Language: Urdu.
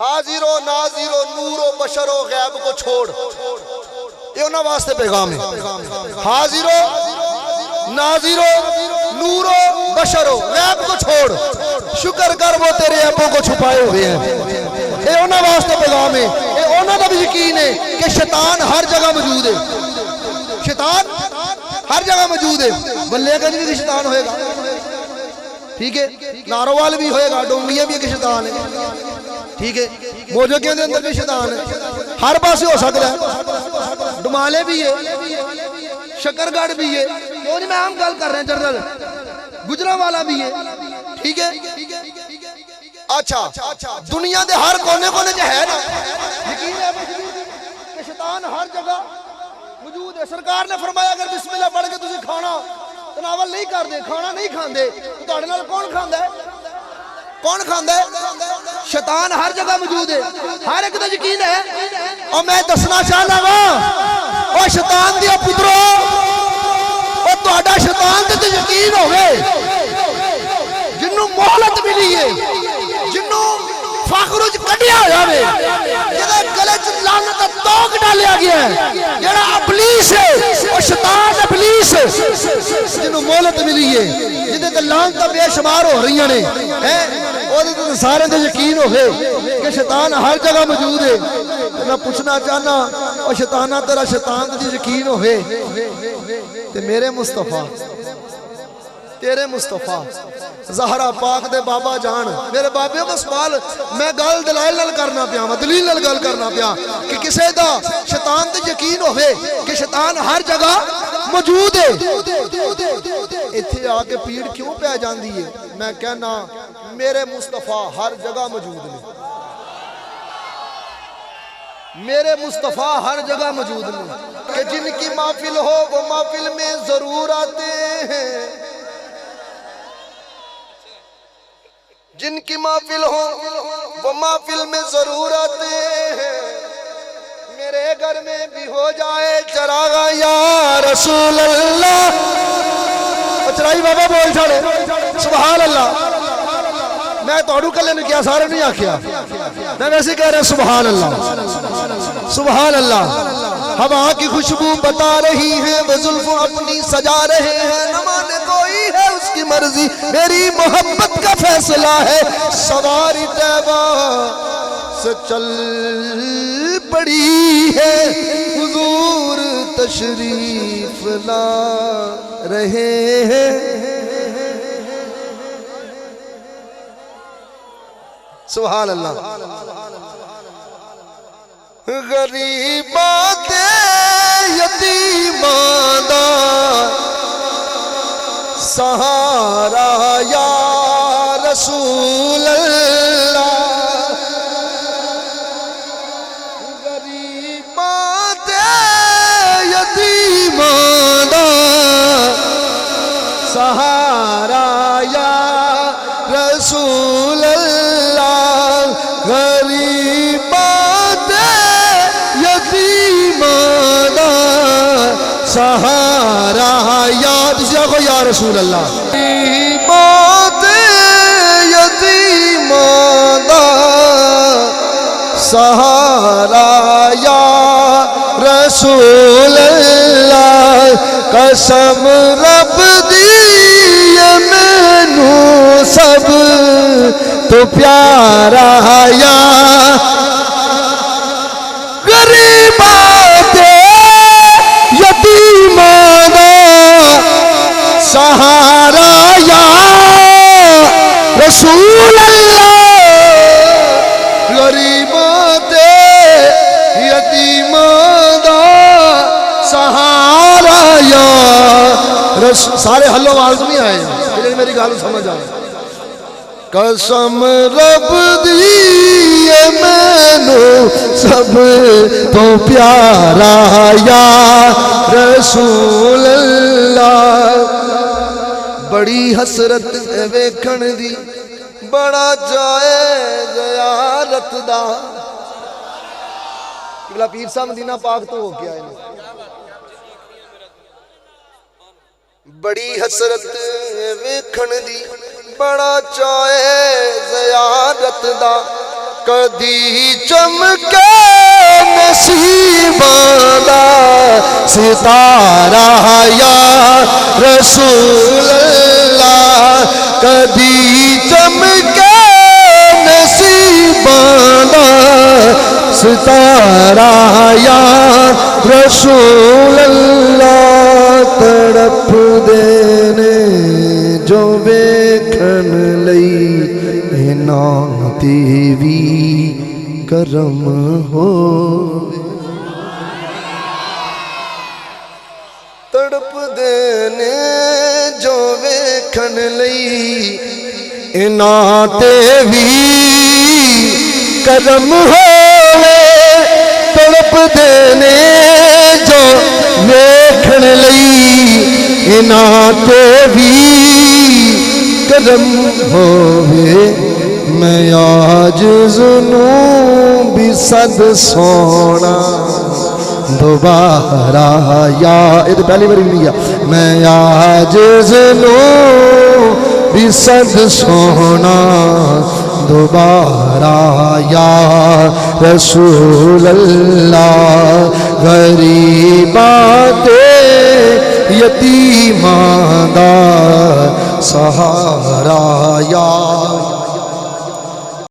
حاضر و ناظر و نور و بشر و غیب کو چھوڑ، یہ انہاں واسطے پیغام ہے۔ حاضر و ناظر و نور و بشر و غیب کو چھوڑ، شکر کر وہ تیرے عیبوں کو چھپائے ہوئے ہیں۔ یہ انہاں واسطے پیغام ہے۔ یہ انہاں دا بھی یقین ہے کہ شیطان ہر جگہ موجود ہے، شیطان ہر جگہ موجود ہے۔ بلے گنج بھی شیطان ہوئے گا، ٹھیک ہے، ناروال بھی ہوئے گا، ڈونگیاں بھی ایک شیطان ہے، ٹھیک ہے، موجوں کے اندر بھی شیطان ہے، ہر پاس ہو سکتا ہے، ڈمالے بھی ہے، شکر گڑھ بھی ہے، کیوں نہیں میں عام گل کر رہے ہیں، جنرل گجرا والا بھی ہے، ٹھیک ہے۔ اچھا دنیا دے ہر کونے کونے جو ہے نا، یقین ہے کہ شیطان ہر جگہ موجود ہے۔ سرکار نے فرمایا اگر بسم اللہ پڑھ کے تسی کھانا تناول نہیں کر دے، کھانا نہیں کھاندے تو تہاڈے نال کون کھاندا ہے؟ کون کھاندا ہے؟ شیطان ہر جگہ موجود ہے، ہر ایک دا یقین ہے۔ اور میں دسنا چاہنا وا او شیطان دیا پترو، او تہاڈا شیطان تے یقین ہوے، جنوں مہلت ملی ہے، جنوں فخر وچ کڈیا ہویا وے، جدے گلے وچ لعنت دا توق ڈالیا گیا ہے، جڑا ابلیس ہے او شیطان ابلیس ہے، جنوں مہلت ملی ہے، جدے تے لعنتاں بے شمار ہو رہی ہیں، اور سارے دے یقین ہوئے کہ شیطان ہر جگہ موجود ہے۔ میں پوچھنا چاہنا اور شیطانہ تیرا شیطان دے یقین ہوئے تے میرے مصطفیٰ، تیرے مصطفیٰ زہرا پاک دے بابا جان، میرے بابے کو سوال میں گل دلائل نال کرنا پیا، میں دلیل نال گل کرنا پیا کہ کسے دا شیطان تے یقین ہوئے کہ شیطان ہر جگہ موجود ہے۔ اتھے آ کے پیڑ کیوں پہ جاندی ہے؟ میں کہنا میرے مصطفیٰ ہر جگہ موجود ہیں، میرے مصطفیٰ ہر جگہ موجود ہیں، کہ جن کی محفل ہو وہ محفل میں ضرور آتے ہیں، جن کی محفل ہو وہ محفل میں ضرور آتے ہیں۔ میرے گھر میں بھی ہو جائے چراغا یا رسول اللہ، چرائی بابا بول چھاڑے سبحان اللہ۔ میں توڑو کلے نے کیا سارے نہیں آکھیا، میں ویسے کہہ رہا سبحان اللہ سبحان اللہ۔ ہوا کی خوشبو بتا رہی ہے، وہ زلف اپنی سجا رہے ہیں، نہ مانے کوئی ہے اس کی مرضی، میری محبت کا فیصلہ ہے۔ سواری طیبہ سے چل پڑی ہے، حضور تشریف لا رہے ہیں۔ سبحان اللہ۔ غریباں تے یتیماں دا سہارا یا رسول اللہ، غریباں تے یتیماں دا سہارا یا رسول اللہ، غریباں تے یتیماں دا سہارا یاد جاگو یا رسول اللہ، غریباں تے یتیماں دا سہارا یا رسول اللہ۔ قسم رب دی مینوں سب تو پیارا یا غریباں تے یتیماں دا سہارا یا رسول اللہ، غریباں تے یتیماں دا سہارا یا سارے ہلو آواز نہیں آئے لیکن میری گل سمجھ آئے۔ قسم رب دی مینوں سب تو پیارا یا رسول اللہ، بڑی حسرت ویکھن دی بڑا جائے زیارت دا۔ قبلہ پیر صاحب مدینہ پاک تو ہو کے آئے ہیں، بڑی حسرت ویکھن دی بڑا چاہے زیارت دا، کدی چمکے نصیباں دا ستارہ یا رسول اللہ کدی چمکے نصیباں دا ستارہ یا رسول اللہ تڑپ دینے جو ویکھن لئی انہاں تے وی کرم ہووے تڑپ دینے جو ویکھن لئی انہاں تے وی کرم ہووے تڑپ دینے جو ویکھن لئی انہاں تے وی کرم ہووے میں عاجز نوں بھی صد سونا دوبارہ یا یہ پہلی بار نہیں ہے میں عاجز نوں بھی صد سونا دوبارہ یا رسول اللہ غریباں تے یتیماں دا سہارا یا